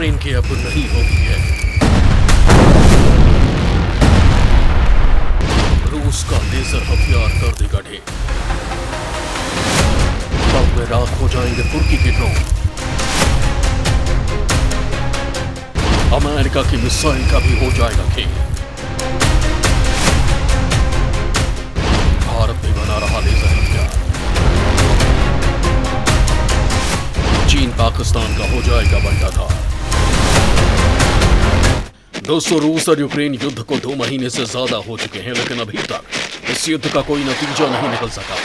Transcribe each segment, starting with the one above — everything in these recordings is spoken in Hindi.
यूक्रेन की अब नहीं होगी है। रूस का लेजर हथियार कर देगा ढेर। तब में राख हो जाएंगे तुर्की के ड्रोन। अमेरिका की मिसाइल का भी हो जाएगा खेल। भारत भी बना रहा लेजर हथियार। चीन पाकिस्तान का हो जाएगा बंटाधार। दोस्तों, रूस और यूक्रेन युद्ध को 2 महीने से ज्यादा हो चुके हैं, लेकिन अभी तक इस युद्ध का कोई नतीजा नहीं निकल सका।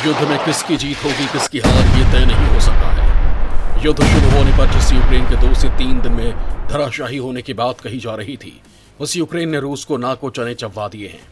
युद्ध में किसकी जीत होगी किसकी हार, ये तय नहीं हो सका है। युद्ध शुरू होने पर जिस यूक्रेन के 2 से 3 दिन में धराशाही होने की बात कही जा रही थी, उस यूक्रेन ने रूस को नाको चने चबवा दिए हैं,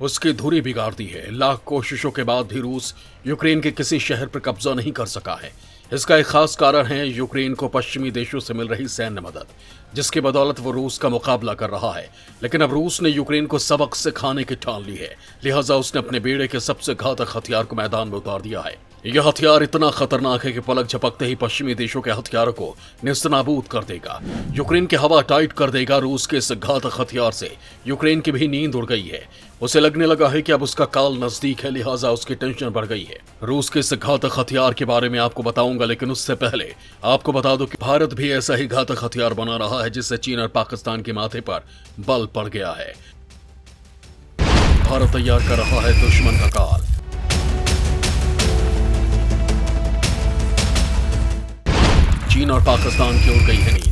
उसकी धुरी बिगाड़ दी है। लाख कोशिशों के बाद भी रूस यूक्रेन के किसी शहर पर कब्जा नहीं कर सका है। इसका एक खास कारण है यूक्रेन को पश्चिमी देशों से मिल रही सैन्य मदद, जिसकी बदौलत वो रूस का मुकाबला कर रहा है। लेकिन अब रूस ने यूक्रेन को सबक सिखाने की ठान ली है, लिहाजा उसने अपने बेड़े के सबसे घातक हथियार को मैदान में उतार दिया है। यह हथियार इतना खतरनाक है कि पलक झपकते ही पश्चिमी देशों के हथियारों को निस्तनाबूद कर देगा। यूक्रेन की हवा टाइट कर देगा। रूस के इस घातक हथियार से यूक्रेन की भी नींद उड़ गई है। उसे लगने लगा है कि अब उसका काल नजदीक है, लिहाजा उसकी टेंशन बढ़ गई है। रूस के इस घातक हथियार के बारे में आपको बताऊंगा, लेकिन उससे पहले आपको बता दो कि भारत भी ऐसा ही घातक हथियार बना रहा है, जिससे चीन और पाकिस्तान के माथे पर बल पड़ गया है। भारत तैयार कर रहा है दुश्मन का काल। चीन और पाकिस्तान की ओर गई है नींद।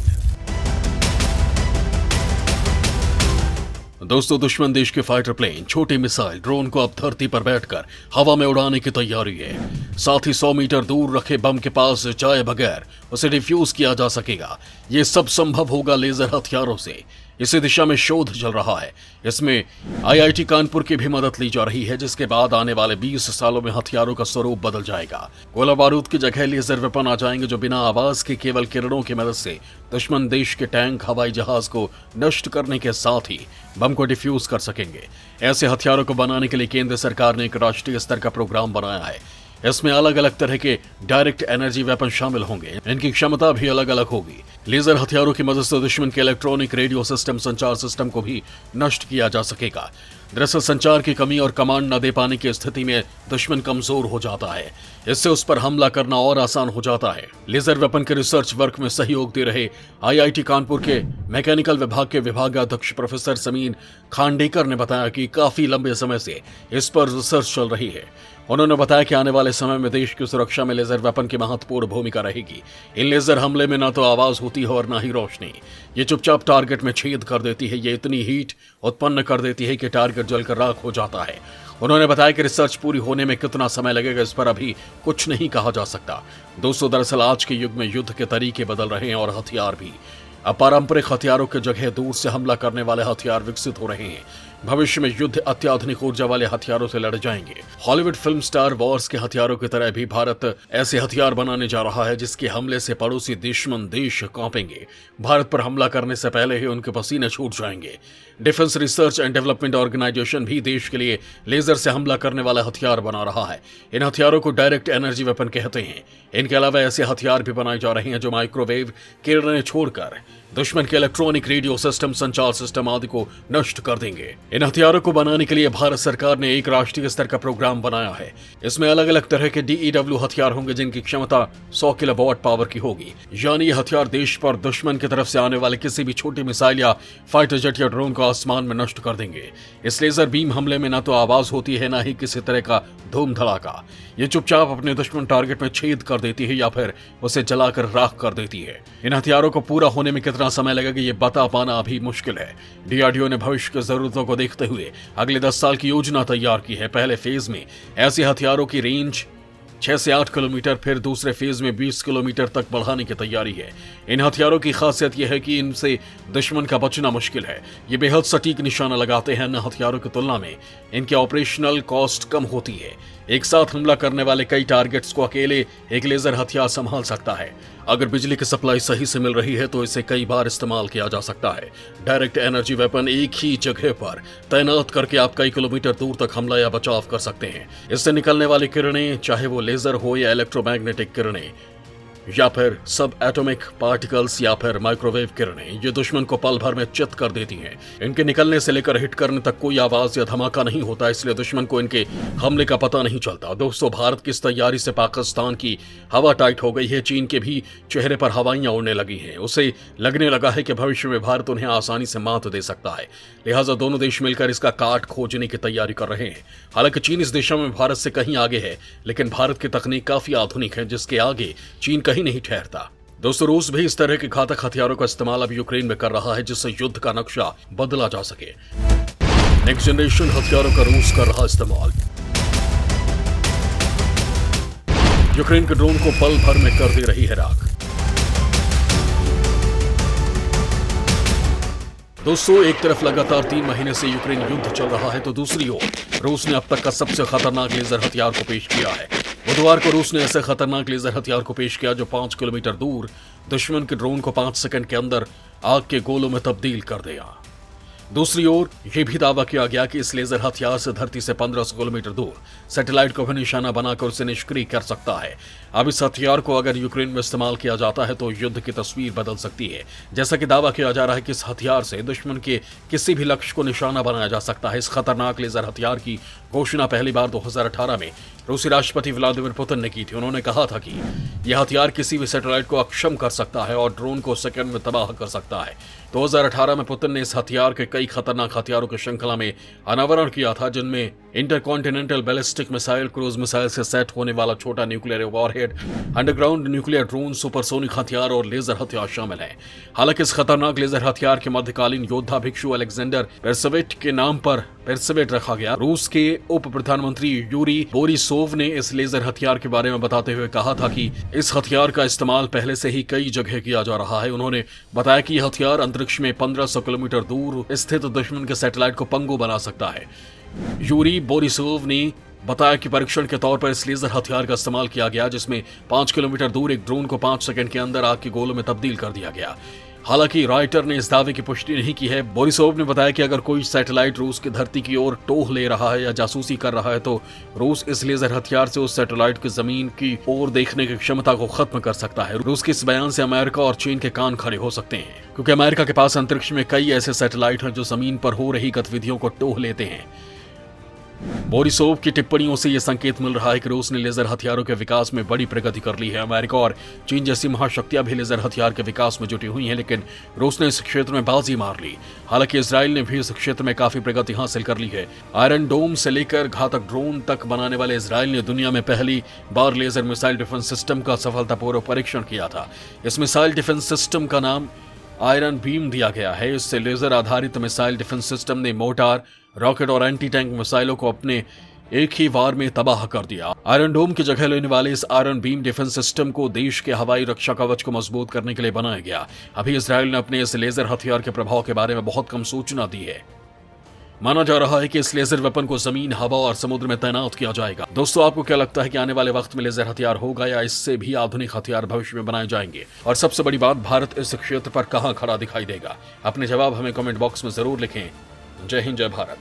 दोस्तों, दुश्मन देश के फाइटर प्लेन, छोटी मिसाइल, ड्रोन को अब धरती पर बैठकर हवा में उड़ाने की तैयारी है। साथ ही 100 मीटर दूर रखे बम के पास जाए बगैर उसे डिफ्यूज किया जा सकेगा। ये सब संभव होगा लेजर हथियारों से। इसी दिशा में शोध चल रहा है। इसमें IIT कानपुर की भी मदद ली जा रही है, जिसके बाद आने वाले 20 सालों में हथियारों का स्वरूप बदल जाएगा। गोला बारूद की जगह लेजर वेपन आ जाएंगे, जो बिना आवाज के केवल किरणों की मदद से दुश्मन देश के टैंक, हवाई जहाज को नष्ट करने के साथ ही बम को डिफ्यूज कर सकेंगे। ऐसे हथियारों को बनाने के लिए केंद्र सरकार ने एक राष्ट्रीय स्तर का प्रोग्राम बनाया है। इसमें अलग अलग तरह के डायरेक्ट एनर्जी वेपन शामिल होंगे। इनकी क्षमता भी अलग अलग होगी। लेजर हथियारों की मदद से दुश्मन के इलेक्ट्रॉनिक, रेडियो सिस्टम, संचार सिस्टम को भी नष्ट किया जा सकेगा। दरअसल संचार की कमी और कमांड न दे पाने की स्थिति में दुश्मन कमजोर हो जाता है। इससे उस पर हमला करना और आसान हो जाता है। लेजर वेपन के रिसर्च वर्क में सहयोग दे रहे IIT कानपुर के मैकेनिकल विभाग के विभागाध्यक्ष प्रोफेसर समीन खांडेकर ने बताया कि काफी लंबे समय से इस पर रिसर्च चल रही है। उन्होंने बताया कि आने वाले समय में देश की सुरक्षा में लेजर वेपन की महत्वपूर्ण भूमिका रहेगी। इन लेजर हमले में न तो आवाज होती है और न ही रोशनी। ये चुपचाप टारगेट में छेद कर देती है। ये इतनी हीट उत्पन्न कर देती है कि टारगेट जलकर राख हो जाता है। उन्होंने बताया कि रिसर्च पूरी होने में कितना समय लगेगा, इस पर अभी कुछ नहीं कहा जा सकता। दोस्तों, दरअसल आज के युग में युद्ध के तरीके बदल रहे हैं और हथियार भी। अब पारंपरिक हथियारों की जगह दूर से हमला करने वाले हथियार विकसित हो रहे हैं। भविष्य में युद्ध अत्याधुनिक ऊर्जा वाले हथियारों से लड़ जाएंगे। हॉलीवुड फिल्म स्टार वॉर्स के हथियारों की तरह भी भारत ऐसे हथियार बनाने जा रहा है, जिसके हमले से पड़ोसी दुश्मन देश कांपेंगे। भारत पर हमला करने से पहले ही उनके पसीने छूट जाएंगे। Defence research and development organisation भी देश के लिए लेजर से हमला करने वाला हथियार बना रहा है। इन हथियारों को डायरेक्ट एनर्जी वेपन कहते हैं। इनके अलावा ऐसे हथियार भी बनाए जा रहे हैं जो माइक्रोवेव किरणें छोड़कर दुश्मन के इलेक्ट्रॉनिक, रेडियो सिस्टम, संचार सिस्टम आदि को नष्ट कर देंगे। इन हथियारों को बनाने के लिए भारत सरकार ने एक राष्ट्रीय स्तर का प्रोग्राम बनाया है। इसमें अलग अलग तरह के DEW हथियार होंगे, जिनकी क्षमता 100 किलोवाट पावर की होगी। यानी ये हथियार देश पर दुश्मन की तरफ से आने वाले किसी भी छोटी मिसाइल या फाइटर जेट या ड्रोन को आसमान में नष्ट कर देंगे। इस लेजर बीम हमले में न तो आवाज होती है, न ही किसी तरह का धूम धड़ाका। ये चुपचाप अपने दुश्मन टारगेट में छेद कर देती है या फिर उसे जलाकर राख कर देती है। इन हथियारों को पूरा होने में कितना समय लगेगा, ये बता पाना अभी मुश्किल है। DRDO ने भविष्य की जरूरतों को देखते हुए अगले 10 साल की योजना तैयार की है। पहले फेज में ऐसे हथियारों की रेंज 6 से 8 किलोमीटर, फिर दूसरे फेज में 20 किलोमीटर तक बढ़ाने की तैयारी है। इन हथियारों की खासियत यह है कि इनसे दुश्मन का बचना मुश्किल है। ये बेहद सटीक निशाना लगाते हैं। अन्य हथियारों की तुलना में इनकी ऑपरेशनल कॉस्ट कम होती है। एक साथ हमला करने वाले कई टारगेट्स को अकेले एक लेजर हथियार संभाल सकता है। अगर बिजली की सप्लाई सही से मिल रही है तो इसे कई बार इस्तेमाल किया जा सकता है। डायरेक्ट एनर्जी वेपन एक ही जगह पर तैनात करके आप कई किलोमीटर दूर तक हमला या बचाव कर सकते हैं। इससे निकलने वाली किरणें, चाहे वो लेजर हो या इलेक्ट्रोमैग्नेटिक किरणें, या फिर सब एटॉमिक पार्टिकल्स या फिर माइक्रोवेव किरणें, ये दुश्मन को पल भर में चित कर देती हैं। इनके निकलने से लेकर हिट करने तक कोई आवाज या धमाका नहीं होता, इसलिए दुश्मन को इनके हमले का पता नहीं चलता। दोस्तों, भारत की इस तैयारी से पाकिस्तान की हवा टाइट हो गई है। चीन के भी चेहरे पर हवाइयां उड़ने लगी हैं। उसे लगने लगा है कि भविष्य में भारत उन्हें आसानी से मात दे सकता है, लिहाजा दोनों देश मिलकर इसका काट खोजने की तैयारी कर रहे हैं। हालांकि चीन इस दिशा में भारत से कहीं आगे है, लेकिन भारत की तकनीक काफी आधुनिक है, जिसके आगे चीन कहीं नहीं ठहरता। दोस्तों, रूस भी इस तरह के घातक हथियारों का इस्तेमाल अब यूक्रेन में कर रहा है, जिससे युद्ध का नक्शा बदला जा सके। नेक्स्ट जनरेशन हथियारों का रूस कर रहा इस्तेमाल। यूक्रेन के ड्रोन को पल भर में कर दे रही है राख। दोस्तों, एक तरफ लगातार 3 महीने से यूक्रेन युद्ध चल रहा है, तो दूसरी ओर रूस ने अब तक का सबसे खतरनाक लेजर हथियार को पेश किया है। बुधवार को रूस ने ऐसे खतरनाक लेजर हथियार को पेश किया जो 5 किलोमीटर दूर दुश्मन के ड्रोन को 5 सेकंड के अंदर आग के गोलों में तब्दील कर देगा। दूसरी ओर यह भी दावा किया गया कि इस लेजर हथियार से धरती से 1500 किलोमीटर दूर सैटेलाइट को भी निशाना बनाकर उसे निष्क्रिय कर सकता है। अब इस हथियार को अगर यूक्रेन में इस्तेमाल किया जाता है तो युद्ध की तस्वीर बदल सकती है। जैसा कि दावा किया जा रहा है कि इस हथियार से दुश्मन के किसी भी लक्ष्य को निशाना बनाया जा सकता है। इस खतरनाक लेजर हथियार की घोषणा पहली बार 2018 में रूसी राष्ट्रपति व्लादिमीर पुतिन ने की थी। उन्होंने कहा था कि यह हथियार किसी भी सैटेलाइट को अक्षम कर सकता है और ड्रोन को सेकंड में तबाह कर सकता है। 2018 में पुतिन ने इस हथियार के कई खतरनाक हथियारों की श्रृंखला में अनावरण किया था, जिनमें intercontinental ballistic missile, cruise missile से सेट होने वाला छोटा nuclear warhead, underground nuclear drone, supersonic हथियार और लेजर हथियार शामिल हैं। हालांकि इस खतरनाक लेजर हथियार के मध्यकालीन योद्धा भिक्षु अलेक्जेंडर पेरसेवेट के नाम पर पेरसेवेट रखा गया। रूस के उप प्रधानमंत्री यूरी बोरिसोव ने इस लेजर हथियार के बारे में बताते हुए कहा था कि इस हथियार का इस्तेमाल पहले से ही कई जगह किया जा रहा है। उन्होंने बताया कि यह हथियार अंतरिक्ष में 1500 किलोमीटर दूर स्थित दुश्मन के सैटेलाइट को पंगु बना सकता है। यूरी बोरिसोव ने बताया कि परीक्षण के तौर पर इस लेजर हथियार का इस्तेमाल किया गया, जिसमें 5 किलोमीटर दूर एक ड्रोन को 5 सेकंड के अंदर आग के गोलों में तब्दील कर दिया गया। हालांकि रॉयटर ने इस दावे की पुष्टि नहीं की है। बोरिसोव ने बताया कि अगर कोई सैटेलाइट रूस की धरती की ओर टोह ले रहा है या जासूसी कर रहा है तो रूस इस लेजर हथियार से उस सैटेलाइट की जमीन की ओर देखने की क्षमता को खत्म कर सकता है। रूस के इस बयान से अमेरिका और चीन के कान खड़े हो सकते हैं, क्योंकि अमेरिका के पास अंतरिक्ष में कई ऐसे सैटेलाइट हैं जो जमीन पर हो रही गतिविधियों को टोह लेते हैं। बोरिसोव की टिप्पणियों से यह संकेत मिल रहा है कि रूस ने लेजर हथियारों के विकास में बड़ी प्रगति कर ली है। अमेरिका और चीन जैसी महाशक्तियां भी लेजर हथियार के विकास में जुटी हुई हैं, लेकिन रूस ने इस क्षेत्र में बाजी मार ली। हालांकि इजराइल ने भी इस क्षेत्र में काफी प्रगति हासिल कर ली है। आयरन डोम से लेकर घातक ड्रोन तक बनाने वाले इजराइल ने दुनिया में पहली बार लेजर मिसाइल डिफेंस सिस्टम का सफलतापूर्वक परीक्षण किया था। इस मिसाइल डिफेंस सिस्टम का नाम आयरन बीम दिया गया है। इससे लेजर आधारित मिसाइल डिफेंस सिस्टम ने मोर्टार, रॉकेट और एंटी टैंक मिसाइलों को अपने एक ही वार में तबाह कर दिया। आयरन डोम की जगह लेने वाले इस आयरन बीम डिफेंस सिस्टम को देश के हवाई रक्षा कवच को मजबूत करने के लिए बनाया गया। अभी इजराइल ने अपने इस लेजर हथियार के प्रभाव के बारे में बहुत कम सूचना दी है। माना जा रहा है कि इस लेजर वेपन को जमीन, हवा और समुद्र में तैनात किया जाएगा। दोस्तों, आपको क्या लगता है कि आने वाले वक्त में लेजर हथियार होगा या इससे भी आधुनिक हथियार भविष्य में बनाए जाएंगे? और सबसे बड़ी बात, भारत इस क्षेत्र पर कहां खड़ा दिखाई देगा? अपने जवाब हमें कमेंट बॉक्स में जरूर लिखें। जय हिंद, जय भारत।